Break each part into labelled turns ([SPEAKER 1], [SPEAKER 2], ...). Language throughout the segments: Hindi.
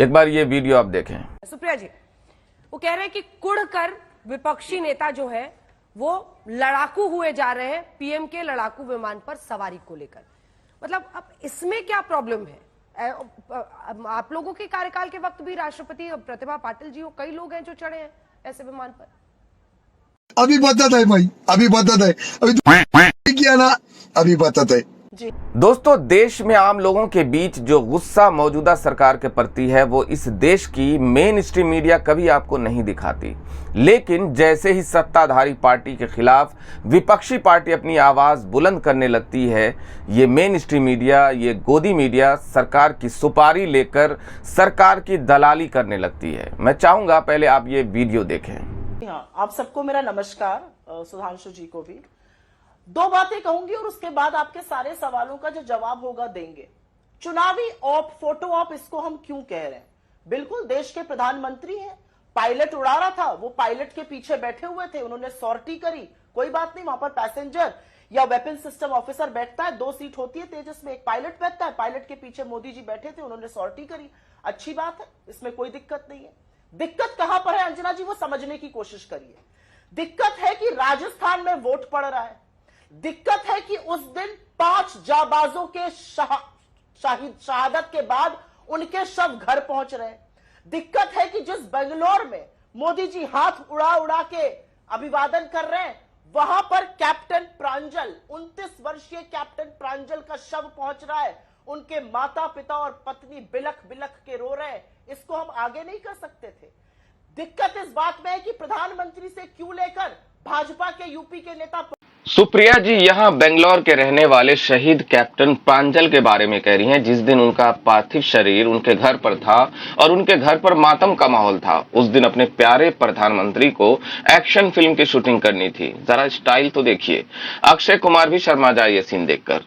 [SPEAKER 1] एक बार ये वीडियो आप देखें।
[SPEAKER 2] सुप्रिया जी, वो कह रहे हैं कि कुढ़कर विपक्षी नेता जो है वो लड़ाकू हुए जा रहे हैं पीएम के लड़ाकू विमान पर सवारी को लेकर। मतलब अब इसमें क्या प्रॉब्लम है? आप लोगों के कार्यकाल के वक्त भी राष्ट्रपति प्रतिभा पाटिल जी, कई लोग हैं जो चढ़े हैं ऐसे विमान पर।
[SPEAKER 3] अभी बदत है भाई, अभी बदत है, अभी किया ना, अभी बदत है।
[SPEAKER 1] दोस्तों, देश में आम लोगों के बीच जो गुस्सा मौजूदा सरकार के प्रति है वो इस देश की मेन स्ट्रीम मीडिया कभी आपको नहीं दिखाती। लेकिन जैसे ही सत्ताधारी पार्टी के खिलाफ विपक्षी पार्टी अपनी आवाज बुलंद करने लगती है, ये मेन स्ट्रीम मीडिया, ये गोदी मीडिया सरकार की सुपारी लेकर सरकार की दलाली करने लगती है। मैं चाहूंगा पहले आप ये वीडियो देखें।
[SPEAKER 4] हाँ, आप सबको मेरा नमस्कार। सुधांशु जी को भी दो बातें कहूंगी और उसके बाद आपके सारे सवालों का जो जवाब होगा देंगे। चुनावी ऑप, फोटो ऑप, इसको हम क्यों कह रहे हैं? बिल्कुल, देश के प्रधानमंत्री हैं, पायलट उड़ा रहा था, वो पायलट के पीछे बैठे हुए थे, उन्होंने सॉर्टी करी, कोई बात नहीं, वहां पर पैसेंजर या वेपन सिस्टम ऑफिसर बैठता है, 2 सीट होती है तेजस में, एक पायलट बैठता है, पायलट के पीछे मोदी जी बैठे थे, उन्होंने सॉर्टी करी, अच्छी बात है, इसमें कोई दिक्कत नहीं है। दिक्कत कहां पर है अंजना जी, वो समझने की कोशिश करिए। दिक्कत है कि राजस्थान में वोट पड़ रहा है। दिक्कत है कि उस दिन 5 जाबाजों के शहादत के बाद उनके शव घर पहुंच रहे हैं। दिक्कत है कि जिस बेंगलोर में मोदी जी हाथ उड़ा उड़ा के अभिवादन कर रहे हैं, वहां पर कैप्टन प्रांजल, 29 वर्षीय कैप्टन प्रांजल का शव पहुंच रहा है। उनके माता पिता और पत्नी बिलख बिलख के रो रहे हैं। इसको हम आगे नहीं कर सकते थे। दिक्कत इस बात में है कि प्रधानमंत्री से क्यों लेकर भाजपा के यूपी के नेता।
[SPEAKER 1] सुप्रिया जी यहाँ बेंगलोर के रहने वाले शहीद कैप्टन प्रांजल के बारे में कह रही हैं, जिस दिन उनका पार्थिव शरीर उनके घर पर था और उनके घर पर मातम का माहौल था। उस दिन अपने प्यारे प्रधानमंत्री को एक्शन फिल्म की शूटिंग करनी थी। जरा स्टाइल तो देखिए। अक्षय कुमार भी शर्मा जाए ये सीन देखकर।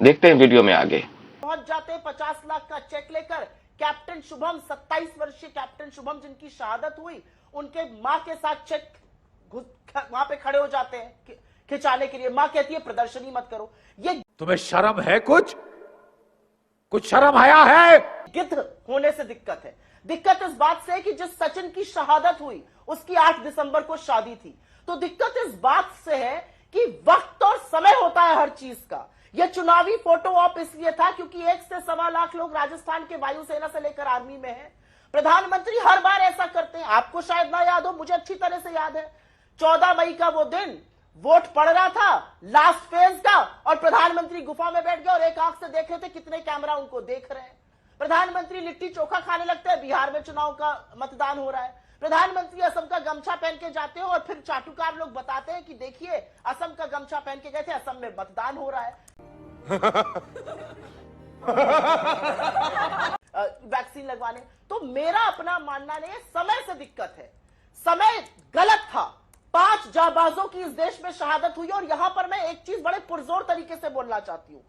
[SPEAKER 1] देखते हैं वीडियो में आगे।
[SPEAKER 4] पहुंच जाते 50 लाख का चेक लेकर कैप्टन शुभम, 27 वर्षीय कैप्टन शुभम जिनकी शहादत हुई, उनके मां के साथ चेक वहां पे खड़े हो जाते हैं खिंचाने के लिए। मां कहती है प्रदर्शनी मत करो। ये
[SPEAKER 5] तुम्हें शर्म है? कुछ शर्म आया है?
[SPEAKER 4] गिद्ध होने से दिक्कत है। दिक्कत इस बात से है कि जिस सचिन की शहादत हुई उसकी 8 दिसंबर को शादी थी। तो दिक्कत इस बात से है कि वक्त और समय होता है हर चीज का। यह चुनावी फोटो ऑप इसलिए था क्योंकि 1 से 1.25 लाख लोग राजस्थान के वायुसेना से लेकर आर्मी में हैं। प्रधानमंत्री हर बार ऐसा करते हैं। आपको शायद ना याद हो, मुझे अच्छी तरह से याद है। 14 मई का वो दिन, वोट पड़ रहा था लास्ट फेज का, और प्रधानमंत्री गुफा में बैठ गए और एक आंख से देख रहे थे कितने कैमरा उनको देख रहे हैं। प्रधानमंत्री लिट्टी चोखा खाने लगते हैं, बिहार में चुनाव का मतदान हो रहा है। प्रधानमंत्री असम का गमछा पहन के जाते हैं और फिर चाटुकार लोग बताते हैं कि देखिए असम का गमछा पहन के गए थे, असम में मतदान हो रहा है। वैक्सीन लगवाने। तो मेरा अपना मानना नहीं है, समय से दिक्कत है। समय गलत था। 5 जाबाजों की इस देश में शहादत हुई। और यहां पर मैं एक चीज बड़े पुरजोर तरीके से बोलना चाहती हूं।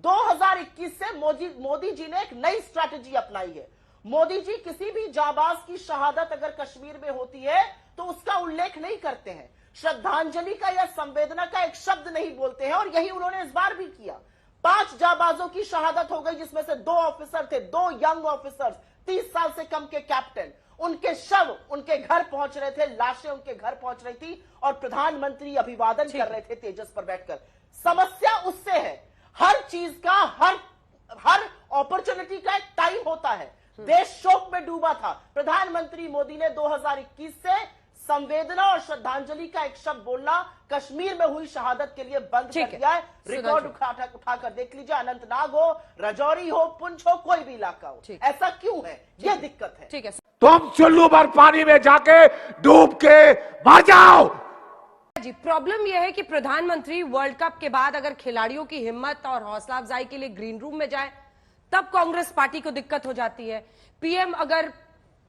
[SPEAKER 4] 2021 से मोदी जी ने एक नई स्ट्रैटेजी अपनाई है। मोदी जी किसी भी जाबाज की शहादत अगर कश्मीर में होती है तो उसका उल्लेख नहीं करते हैं, श्रद्धांजलि का या संवेदना का एक शब्द नहीं बोलते हैं। और यही उन्होंने इस बार भी किया। 5 जाबाजों की शहादत हो गई, जिसमें से 2 ऑफिसर थे, 2 यंग ऑफिसर्स, 30 साल से कम के कैप्टन। उनके शव उनके घर पहुंच रहे थे, लाशें उनके घर पहुंच रही थी और प्रधानमंत्री अभिवादन कर रहे थे तेजस पर बैठकर। समस्या उससे है। हर चीज का, हर अपॉर्चुनिटी का एक टाइम होता है। देश शोक में डूबा था। प्रधानमंत्री मोदी ने 2021 से संवेदना और श्रद्धांजलि का एक शब्द बोलना कश्मीर में हुई शहादत के लिए बंद कर दिया है। रिकॉर्ड उठाकर देख लीजिए, अनंतनाग हो, राजौरी हो, पुंछ हो, कोई भी इलाका हो। ऐसा क्यों है? यह दिक्कत है।
[SPEAKER 2] ठीक है,
[SPEAKER 5] तुम चुल्लू भर पानी में जाके डूब के मर जाओ।
[SPEAKER 2] जी, प्रॉब्लम यह है कि प्रधानमंत्री वर्ल्ड कप के बाद अगर खिलाड़ियों की हिम्मत और हौसला अफजाई के लिए ग्रीन रूम में जाए तब कांग्रेस पार्टी को दिक्कत हो जाती है। पीएम अगर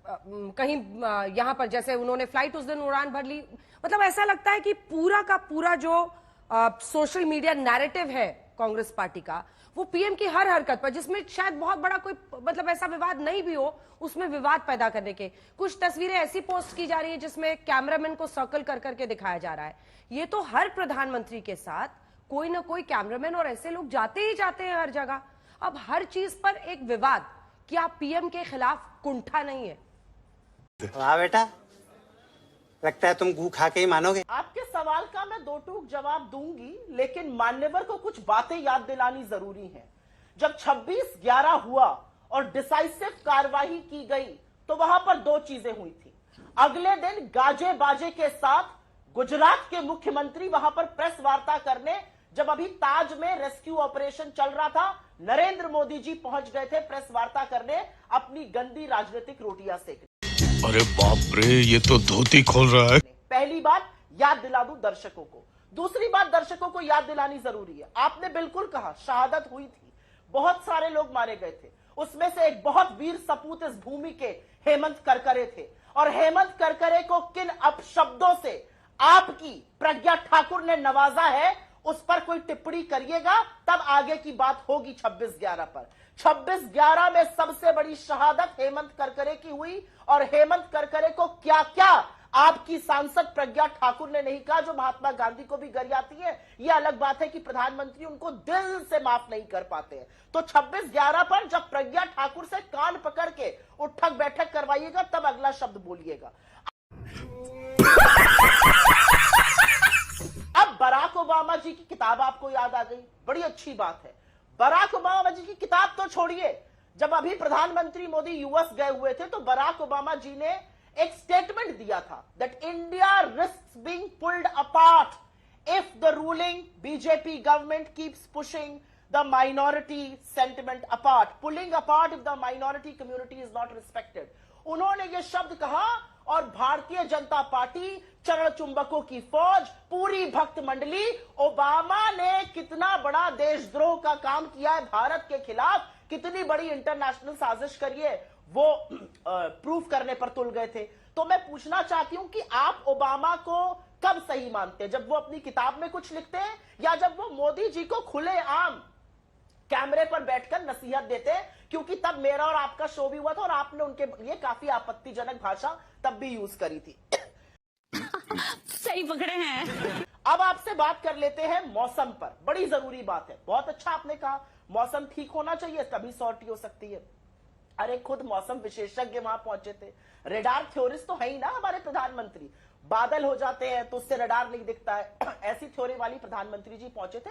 [SPEAKER 2] कहीं यहां पर, जैसे उन्होंने फ्लाइट उस दिन उड़ान भर ली, मतलब ऐसा लगता है कि पूरा का पूरा जो सोशल मीडिया नैरेटिव है कांग्रेस पार्टी का, वो पीएम की हर हरकत पर, जिसमें शायद बहुत बड़ा कोई मतलब ऐसा विवाद नहीं भी हो, उसमें विवाद पैदा करने के कुछ तस्वीरें ऐसी पोस्ट की जा रही है जिसमें कैमरामैन को सर्कल कर करके दिखाया जा रहा है। ये तो हर प्रधानमंत्री के साथ कोई ना कोई कैमरामैन और ऐसे लोग जाते ही जाते हैं हर जगह। अब हर चीज पर एक विवाद क्या पीएम के खिलाफ कुंठा नहीं है?
[SPEAKER 6] वाह बेटा, लगता है तुम गू खा के ही मानोगे।
[SPEAKER 4] आपके सवाल का मैं दो टूक जवाब दूंगी, लेकिन मान्यवर को कुछ बातें याद दिलानी जरूरी है। जब 26/11 हुआ और डिसाइसिव कार्रवाई की गई तो वहां पर दो चीजें हुई थी। अगले दिन गाजे बाजे के साथ गुजरात के मुख्यमंत्री वहां पर प्रेस वार्ता करने, जब अभी ताज में रेस्क्यू ऑपरेशन चल रहा था, नरेंद्र मोदी जी पहुंच गए थे प्रेस वार्ता करने, अपनी गंदी राजनीतिक रोटियां सेकने।
[SPEAKER 7] अरे बाप रे, ये तो धोती खोल रहा है।
[SPEAKER 4] पहली बात याद दिला दूं दर्शकों को। दूसरी बात दर्शकों को याद दिलानी जरूरी है। आपने बिल्कुल कहा, शहादत हुई थी, बहुत सारे लोग मारे गए थे, उसमें से एक बहुत वीर सपूत इस भूमि के हेमंत करकरे थे। और हेमंत करकरे को किन अपशब्दों से आपकी प्रज्ञा ठाकुर ने नवाजा है, उस पर कोई टिप्पणी करिएगा, तब आगे की बात होगी 26/11 पर। 26/11 में सबसे बड़ी शहादत हेमंत करकरे की हुई, और हेमंत करकरे को क्या क्या आपकी सांसद प्रज्ञा ठाकुर ने नहीं कहा, जो महात्मा गांधी को भी गरियाती है। यह अलग बात है कि प्रधानमंत्री उनको दिल से माफ नहीं कर पाते हैं। तो 26/11 पर जब प्रज्ञा ठाकुर से कान पकड़ के उठक बैठक करवाइएगा, तब अगला शब्द बोलिएगा। अब बराक ओबामा जी की किताब आपको याद आ गई, बड़ी अच्छी बात है। बराक ओबामा जी की किताब तो छोड़िए, जब अभी प्रधानमंत्री मोदी यूएस गए हुए थे तो बराक ओबामा जी ने एक स्टेटमेंट दिया था that India risks being pulled apart if the ruling BJP government keeps pushing the minority sentiment apart, pulling apart if the minority community is not respected. उन्होंने यह शब्द कहा और भारतीय जनता पार्टी, चरण चुंबकों की फौज, पूरी भक्त मंडली, ओबामा ने कितना बड़ा देशद्रोह का काम किया है भारत के खिलाफ, कितनी बड़ी इंटरनेशनल साजिश करिए, वो प्रूफ करने पर तुल गए थे। तो मैं पूछना चाहती हूं कि आप ओबामा को कब सही मानते हैं, जब वो अपनी किताब में कुछ लिखते हैं या जब वो मोदी जी को खुले आम कैमरे पर बैठकर नसीहत देते हैं? क्योंकि तब मेरा और आपका शो भी हुआ था और आपने उनके लिए काफी आपत्तिजनक भाषा तब भी यूज करी थी।
[SPEAKER 8] सही पकड़े हैं।
[SPEAKER 4] अब आपसे बात कर लेते हैं मौसम पर, बड़ी जरूरी बात है। बहुत अच्छा आपने कहा, मौसम ठीक होना चाहिए तभी सॉर्टी हो सकती है। अरे खुद मौसम विशेषज्ञ वहां पहुंचे थे, रेडार थ्योरिस्ट तो है ही ना हमारे प्रधानमंत्री। बादल हो जाते हैं तो उससे रेडार नहीं दिखता है, ऐसी थ्योरी वाली प्रधानमंत्री जी पहुंचे थे।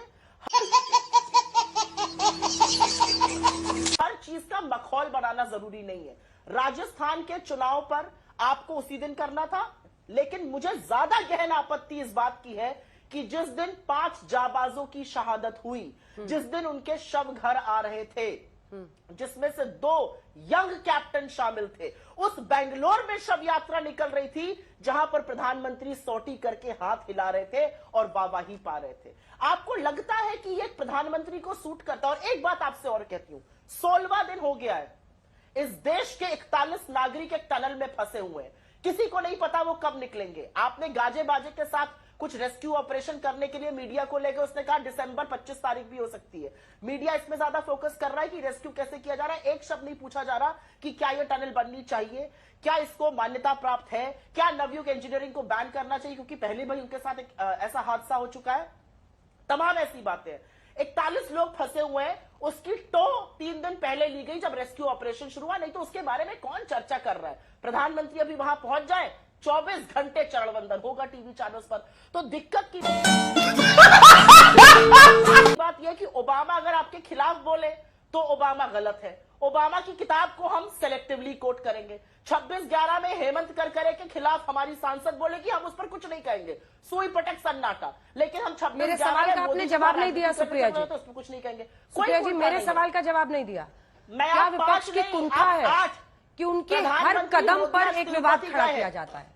[SPEAKER 4] हर चीज का मखौल बनाना जरूरी नहीं है। राजस्थान के चुनाव पर आपको उसी दिन करना था, लेकिन मुझे ज्यादा गहन आपत्ति इस बात की है कि जिस दिन 5 जाबाजों की शहादत हुई, जिस दिन उनके शव घर आ रहे थे, जिसमें से 2 यंग कैप्टन शामिल थे, उस बेंगलोर में शव यात्रा निकल रही थी जहां पर प्रधानमंत्री सौटी करके हाथ हिला रहे थे और वाहवाही पा रहे थे। आपको लगता है कि ये प्रधानमंत्री को सूट करता? और एक बात आपसे और कहती हूं, 16वां दिन हो गया है, इस देश के 41 नागरिक एक टनल में फंसे हुए हैं, किसी को नहीं पता वो कब निकलेंगे। आपने गाजे बाजे के साथ कुछ रेस्क्यू ऑपरेशन करने के लिए मीडिया को लेकर उसने कहा दिसंबर 25 तारीख भी हो सकती है। मीडिया इसमें ज्यादा फोकस कर रहा है कि रेस्क्यू कैसे किया जा रहा है। एक शब्द नहीं पूछा जा रहा कि क्या यह टनल बननी चाहिए, क्या इसको मान्यता प्राप्त है, क्या नवयुग इंजीनियरिंग को बैन करना चाहिए क्योंकि पहले भी उनके साथ एक ऐसा हादसा हो चुका है। तमाम ऐसी बातें। 41 लोग फंसे हुए हैं, उसकी टो 3 दिन पहले ली गई जब रेस्क्यू ऑपरेशन शुरू हुआ, नहीं तो उसके बारे में कौन चर्चा कर रहा है। प्रधानमंत्री अभी वहां पहुंच जाए, 24 घंटे चरणवंदन होगा टीवी चैनल्स पर। तो दिक्कत की बात यह कि ओबामा अगर आपके खिलाफ बोले तो ओबामा गलत है। ओबामा की किताब को हम सेलेक्टिवली कोट करेंगे। 26/11 में हेमंत करकरे के खिलाफ हमारी सांसद बोलेगी, हम उस पर कुछ नहीं कहेंगे, सुई पटक सन्नाटा। लेकिन हम 26
[SPEAKER 2] मेरे सवाल का आपने जवाब नहीं दिया सुप्रिया जी,
[SPEAKER 4] तो उस पर कुछ नहीं कहेंगे।
[SPEAKER 2] सुप्रिया जी मेरे सवाल का जवाब नहीं दिया।
[SPEAKER 4] मैं
[SPEAKER 2] क्या विपक्ष की कुंठा है कि उनके हर कदम पर एक विवाद खड़ा किया जाता है?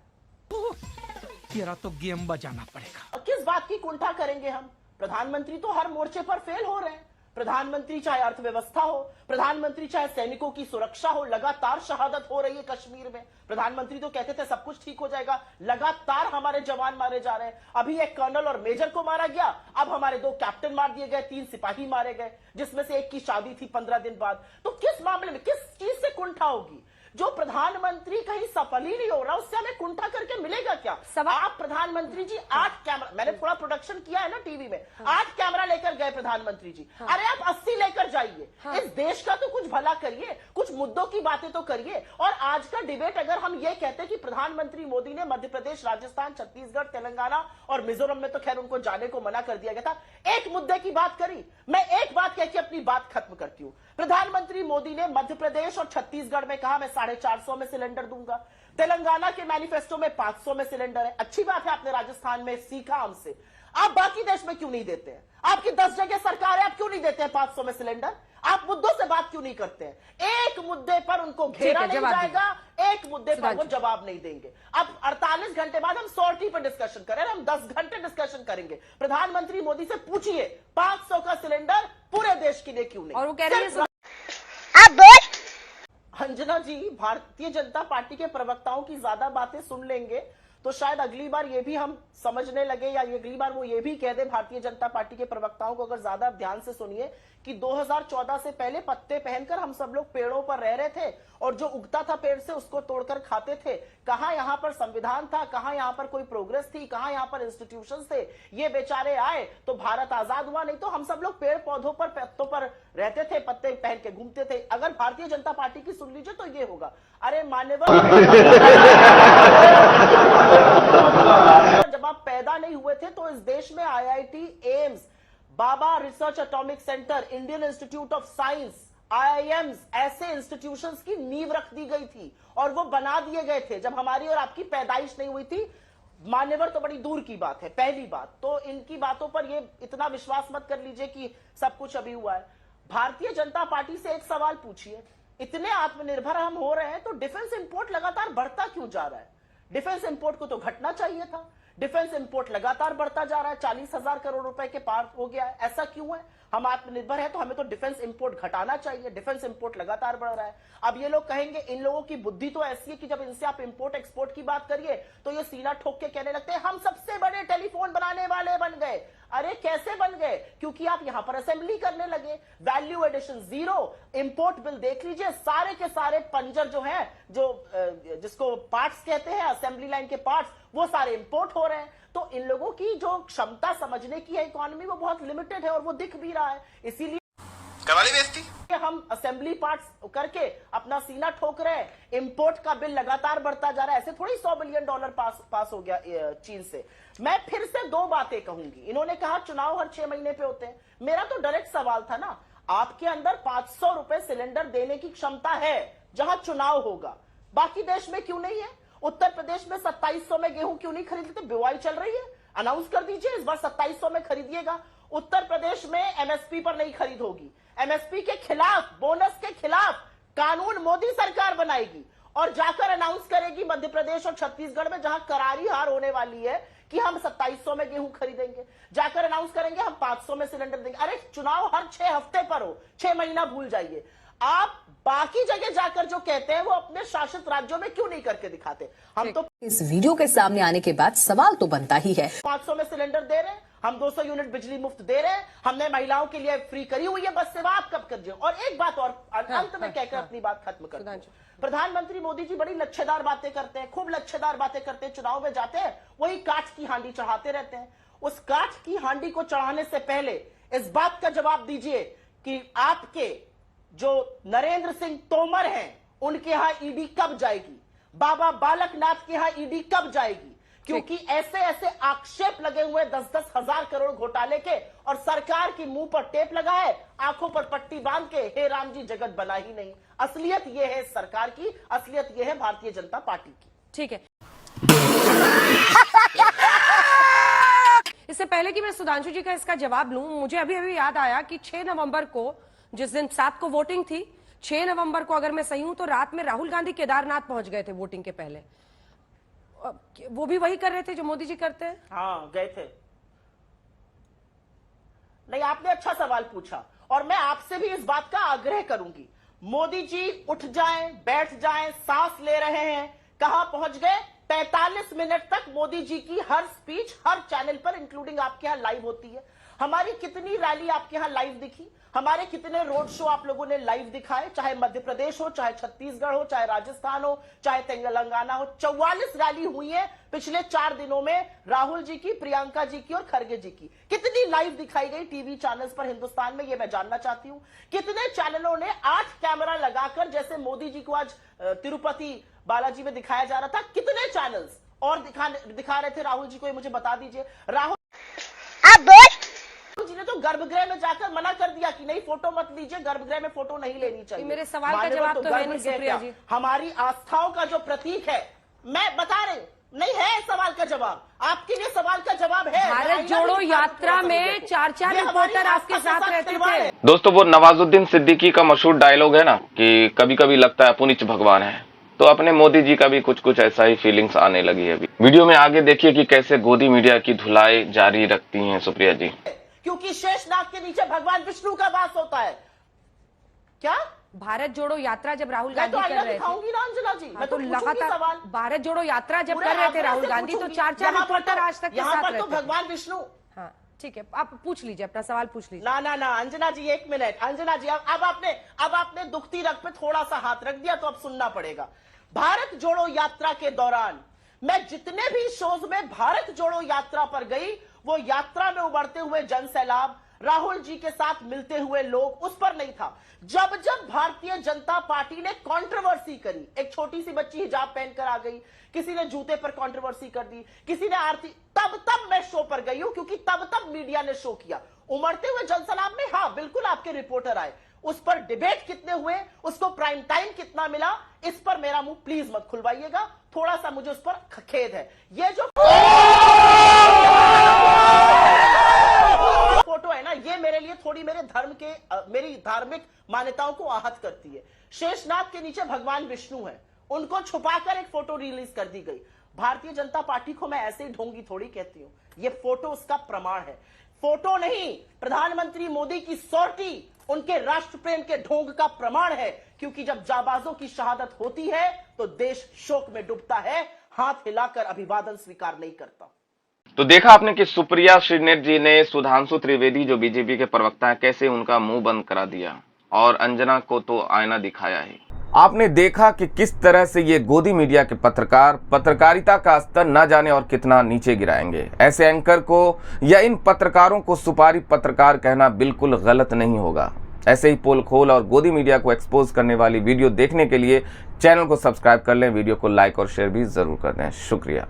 [SPEAKER 9] तेरा तो गेम बजाना पड़ेगा।
[SPEAKER 4] किस बात की कुंठा करेंगे हम? प्रधानमंत्री तो हर मोर्चे पर फेल हो रहे हैं। प्रधानमंत्री चाहे अर्थव्यवस्था हो, प्रधानमंत्री चाहे सैनिकों की सुरक्षा हो, लगातार शहादत हो रही है कश्मीर में। प्रधानमंत्री तो कहते थे सब कुछ ठीक हो जाएगा, लगातार हमारे जवान मारे जा रहे हैं। अभी एक कर्नल और मेजर को मारा गया, अब हमारे 2 कैप्टन मार दिए गए, 3 सिपाही मारे गए, जिसमें से एक की शादी थी 15 दिन बाद। तो किस मामले में, किस चीज से कुंठा होगी? जो प्रधानमंत्री कहीं सफल ही नहीं हो रहा, उससे हमें कुंठा करके मिलेगा क्या? आप प्रधानमंत्री जी 8 कैमरा, मैंने थोड़ा प्रोडक्शन किया है ना टीवी में, 8 कैमरा लेकर गए प्रधानमंत्री जी। अरे आप 80 लेकर जाइए, इस देश का तो कुछ भला करिए, कुछ मुद्दों की बातें तो करिए। और आज का डिबेट अगर हम ये कहते कि प्रधानमंत्री मोदी ने मध्य प्रदेश, राजस्थान, छत्तीसगढ़, तेलंगाना और मिजोरम में तो खैर उनको जाने को मना कर दिया गया था, एक मुद्दे की बात करी। मैं एक बात कह के अपनी बात खत्म करती हूं। प्रधानमंत्री मोदी ने मध्य प्रदेश और छत्तीसगढ़ में कहा मैं 450 में सिलेंडर दूंगा, तेलंगाना के मैनिफेस्टो में 500 में सिलेंडर है। अच्छी बात है, आपने राजस्थान में सीखा हमसे। आप बाकी देश में क्यों नहीं देते हैं? आपकी 10 जगह सरकार है, आप क्यों नहीं देते हैं 500 में सिलेंडर? आप मुद्दों से बात क्यों नहीं करते हैं? एक मुद्दे पर उनको घेरा नहीं जाएगा, एक मुद्दे पर वो जवाब नहीं देंगे। अब 48 घंटे बाद हम सॉर्टी पर डिस्कशन करें, हम 10 घंटे डिस्कशन करेंगे। प्रधानमंत्री मोदी से पूछिए 500 का सिलेंडर पूरे देश के लिए क्यों नहीं?
[SPEAKER 2] और वो कह रही है
[SPEAKER 4] अंजना जी, भारतीय जनता पार्टी के प्रवक्ताओं की ज्यादा बातें सुन लेंगे तो शायद अगली बार ये भी हम समझने लगे, या अगली बार वो ये भी कह दे भारतीय जनता पार्टी के प्रवक्ताओं को, अगर ज्यादा ध्यान से सुनिए, कि 2014 से पहले पत्ते पहनकर हम सब लोग पेड़ों पर रह रहे थे और जो उगता था पेड़ से उसको तोड़कर खाते थे। कहां यहां पर संविधान था, कहां यहां पर कोई प्रोग्रेस थी, कहां यहां पर इंस्टीट्यूशंस थे? ये बेचारे आए तो भारत आजाद हुआ, नहीं तो हम सब लोग पेड़ पौधों पर, पत्तों पर रहते थे, पत्ते पहन के घूमते थे। अगर भारतीय जनता पार्टी की सुन लीजिए तो ये होगा, अरे मान्यवर जब आप पैदा नहीं हुए थे तो इस देश में IIT, AIIMS, Baba research atomic centre, Indian institute of science, IIMs, ऐसे इंस्टीट्यूशंस की नींव रख दी गई थी और वो बना दिए गए थे जब हमारी और आपकी पैदाइश नहीं हुई थी। मान्यवर तो बड़ी दूर की बात है। पहली बात तो इनकी बातों पर ये इतना विश्वास मत कर लीजिए कि सब कुछ अभी हुआ है। भारतीय जनता पार्टी से एक सवाल पूछिए, इतने आत्मनिर्भर हम हो रहे हैं तो डिफेंस इंपोर्ट लगातार बढ़ता क्यों जा रहा है? डिफेंस इंपोर्ट को तो घटना चाहिए था। डिफेंस इंपोर्ट लगातार बढ़ता जा रहा है, 40,000 करोड़ रुपए के पार हो गया है। ऐसा क्यों है? हम आत्मनिर्भर है तो हमें तो डिफेंस इंपोर्ट घटाना चाहिए। डिफेंस इंपोर्ट लगातार बढ़ रहा है। अब ये लोग कहेंगे, इन लोगों की बुद्धि तो ऐसी है कि जब इनसे आप इंपोर्ट एक्सपोर्ट की बात करिए तो ये सीना ठोक के कहने लगते हैं हम सबसे बड़े टेलीफोन बनाने वाले बन गए। अरे कैसे बन गए? क्योंकि आप यहां पर असेंबली करने लगे। Value addition zero. Import bill देख लीजिए, सारे के सारे पंजर जो हैं, जो जिसको पार्ट्स कहते हैं, असेंबली लाइन के पार्ट्स, वो सारे इंपोर्ट हो रहे हैं। तो इन लोगों की जो क्षमता समझने की है इकोनॉमी, वो बहुत लिमिटेड है और वो दिख भी रहा है। इसीलिए
[SPEAKER 10] करवाली बेइज्जती
[SPEAKER 4] हम असेंबली पार्ट्स करके अपना सीना ठोक रहे हैं। इंपोर्ट का बिल लगातार बढ़ता जा रहा है। ऐसे थोड़ी $100 बिलियन पास हो गया चीन से। मैं फिर से 2 बातें कहूंगी। इन्होंने कहा चुनाव हर 6 महीने पे होते हैं। मेरा तो डायरेक्ट सवाल था ना, आपके अंदर 500 रुपए सिलेंडर देने की क्षमता है जहां चुनाव होगा, बाकी देश में क्यों नहीं है? उत्तर प्रदेश में 2700 में गेहूं क्यों नहीं खरीदते? बुआई चल रही है, अनाउंस कर दीजिए इस बार 2700 में खरीदिएगा। उत्तर प्रदेश में MSP पर नहीं खरीद होगी। MSP के खिलाफ, बोनस के खिलाफ कानून मोदी सरकार बनाएगी और जाकर अनाउंस करेगी मध्य प्रदेश और छत्तीसगढ़ में, जहां करारी हार होने वाली है, कि हम 2700 में गेहूं खरीदेंगे। जाकर अनाउंस करेंगे हम 500 में सिलेंडर देंगे। अरे चुनाव हर 6 हफ्ते पर हो, 6 महीना भूल जाइए। आप बाकी जगह जाकर जो कहते हैं वो अपने शासित राज्यों में क्यों नहीं करके दिखाते? हम तो
[SPEAKER 11] इस वीडियो के सामने आने के बाद सवाल तो बनता ही है,
[SPEAKER 4] 500 में सिलेंडर दे रहे हैं, हम 200 यूनिट बिजली मुफ्त दे रहे हैं, हमने महिलाओं के लिए फ्री करी हुई है बस सेवा, आप कब कर दिए? और एक बात और अंत में कहकर अपनी बात खत्म करते हैं। प्रधानमंत्री मोदी जी बड़ी लच्छेदार बातें करते हैं, खूब लच्छेदार बातें करते हैं। चुनाव में जाते हैं, वही काठ की हांडी चढ़ाते रहते हैं। उस काठ की हांडी को चढ़ाने से पहले इस बात का जवाब दीजिए कि आपके जो नरेंद्र सिंह तोमर हैं, उनके यहां ईडी कब जाएगी? बाबा बालकनाथ के यहां ईडी कब जाएगी? क्योंकि ऐसे ऐसे आक्षेप लगे हुए 10-10 हजार करोड़ घोटाले के, और सरकार की मुंह पर टेप लगा है, आंखों पर पट्टी बांध के हे राम जी जगत बना ही नहीं। असलियत यह है सरकार की, असलियत यह है भारतीय जनता पार्टी की।
[SPEAKER 2] ठीक है। इससे पहले कि मैं सुधांशु जी का इसका जवाब लूं, मुझे अभी अभी याद आया कि 6 नवंबर को, जिस दिन 7 को वोटिंग थी, 6 नवंबर को अगर मैं सही हूं तो रात में राहुल गांधी केदारनाथ पहुंच गए थे वोटिंग के पहले। वो भी वही कर रहे थे जो मोदी जी करते हैं?
[SPEAKER 4] हाँ, गए थे। नहीं, आपने अच्छा सवाल पूछा और मैं आपसे भी इस बात का आग्रह करूंगी। मोदी जी उठ जाएं, बैठ जाएं, सांस ले रहे हैं। कहां पहुंच गए? 43 मिनट तक मोदी जी की हर स्पीच हर चैनल पर, इंक्लूडिंग आपके यहां लाइव होती है। हमारी कितनी रैली आपके यहां लाइव दिखी, हमारे कितने रोड शो आप लोगों ने लाइव दिखाए, चाहे मध्य प्रदेश हो, चाहे छत्तीसगढ़ हो, चाहे राजस्थान हो, चाहे तेलंगाना हो। 44 रैली हुई है पिछले 4 दिनों में, राहुल जी की, प्रियंका जी की और खड़गे जी की। कितनी लाइव दिखाई गई टीवी चैनल्स पर हिंदुस्तान में, ये मैं जानना चाहती हूं। कितने चैनलों ने 8 कैमरा लगाकर, जैसे मोदी जी को आज तिरुपति बालाजी में दिखाया जा रहा था, कितने चैनल्स और दिखा रहे थे राहुल जी को, ये मुझे बता दीजिए। राहुल जी ने तो गर्भगृह में जाकर मना कर दिया कि नहीं, फोटो मत लीजिए, गर्भगृह में फोटो नहीं लेनी चाहिए।
[SPEAKER 2] मेरे सवाल का जवाब तो है नहीं सुप्रिया जी।
[SPEAKER 4] हमारी आस्थाओं का जो प्रतीक है, मैं बता रही हूं, नहीं है सवाल का जवाब। आपके लिए सवाल का जवाब है।
[SPEAKER 2] भारत जोड़ो यात्रा में 4 रिपोर्टर आपके साथ रहते थे।
[SPEAKER 1] दोस्तों, वो नवाजुद्दीन सिद्दीकी का मशहूर डायलॉग है ना कि कभी कभी लगता है पुनीच भगवान है, तो अपने मोदी जी का भी कुछ ऐसा ही फीलिंग्स आने लगी है अभी। वीडियो में आगे देखिए कि कैसे गोदी मीडिया की धुलाई जारी रखती हैं सुप्रिया जी।
[SPEAKER 4] क्योंकि शेषनाग के नीचे भगवान विष्णु का वास होता है। क्या
[SPEAKER 2] भारत जोड़ो यात्रा जब राहुल गांधी कर रहे थे,
[SPEAKER 4] ना अंजना जी, मैं तो
[SPEAKER 2] लगातार भारत जोड़ो यात्रा जब कर रहे थे राहुल गांधी, तो 4 रिपोर्टर आज तक के साथ रहते
[SPEAKER 4] तो भगवान विष्णु।
[SPEAKER 2] हाँ ठीक है, आप पूछ लीजिए, अपना सवाल पूछ लीजिए।
[SPEAKER 4] ना अंजना जी, 1 मिनट। अंजना जी, अब आपने दुखती रग पे थोड़ा सा हाथ रख दिया, तो अब सुनना पड़ेगा। भारत जोड़ो यात्रा के दौरान मैं जितने भी शोज में भारत जोड़ो यात्रा पर गई, वो यात्रा में उभरते हुए जन सैलाब, राहुल जी के साथ मिलते हुए लोग, उस पर नहीं था। जब जब भारतीय जनता पार्टी ने कंट्रोवर्सी करी, एक छोटी सी बच्ची हिजाब पहनकर आ गई, किसी ने जूते पर कंट्रोवर्सी कर दी, किसी ने आरती, तब मैं शो पर गई हूं, क्योंकि तब मीडिया ने शो किया। उमड़ते हुए जनसैलाब में हाँ बिल्कुल आपके रिपोर्टर आए, उस पर डिबेट कितने हुए, उसको प्राइम टाइम कितना मिला, इस पर मेरा मुंह प्लीज मत खुलवाइएगा, थोड़ा सा मुझे उस पर खेद है। ये जो फोटो है ना, ये मेरे लिए थोड़ी मेरी धार्मिक मान्यताओं को आहत करती है। शेषनाग के नीचे भगवान विष्णु है, उनको छुपाकर एक फोटो रिलीज कर दी गई। भारतीय जनता पार्टी को मैं ऐसे ही ढोंगी थोड़ी कहती हूं, ये फोटो उसका प्रमाण है। फोटो नहीं, प्रधानमंत्री मोदी की सॉर्टी उनके राष्ट्र प्रेम के ढोंग का प्रमाण है, क्योंकि जब जाबाजों की शहादत होती है तो देश शोक में डूबता है, हाथ हिलाकर अभिवादन स्वीकार नहीं करता।
[SPEAKER 1] तो देखा आपने कि सुप्रिया श्रीनेत जी ने सुधांशु त्रिवेदी जो बीजेपी के प्रवक्ता हैं, कैसे उनका मुंह बंद करा दिया, और अंजना को तो आईना दिखाया है। आपने देखा कि किस तरह से ये गोदी मीडिया के पत्रकार पत्रकारिता का स्तर न जाने और कितना नीचे गिराएंगे। ऐसे एंकर को या इन पत्रकारों को सुपारी पत्रकार कहना बिल्कुल गलत नहीं होगा। ऐसे ही पोल खोल और गोदी मीडिया को एक्सपोज करने वाली वीडियो देखने के लिए चैनल को सब्सक्राइब कर लें, वीडियो को लाइक और शेयर भी जरूर कर दें। शुक्रिया।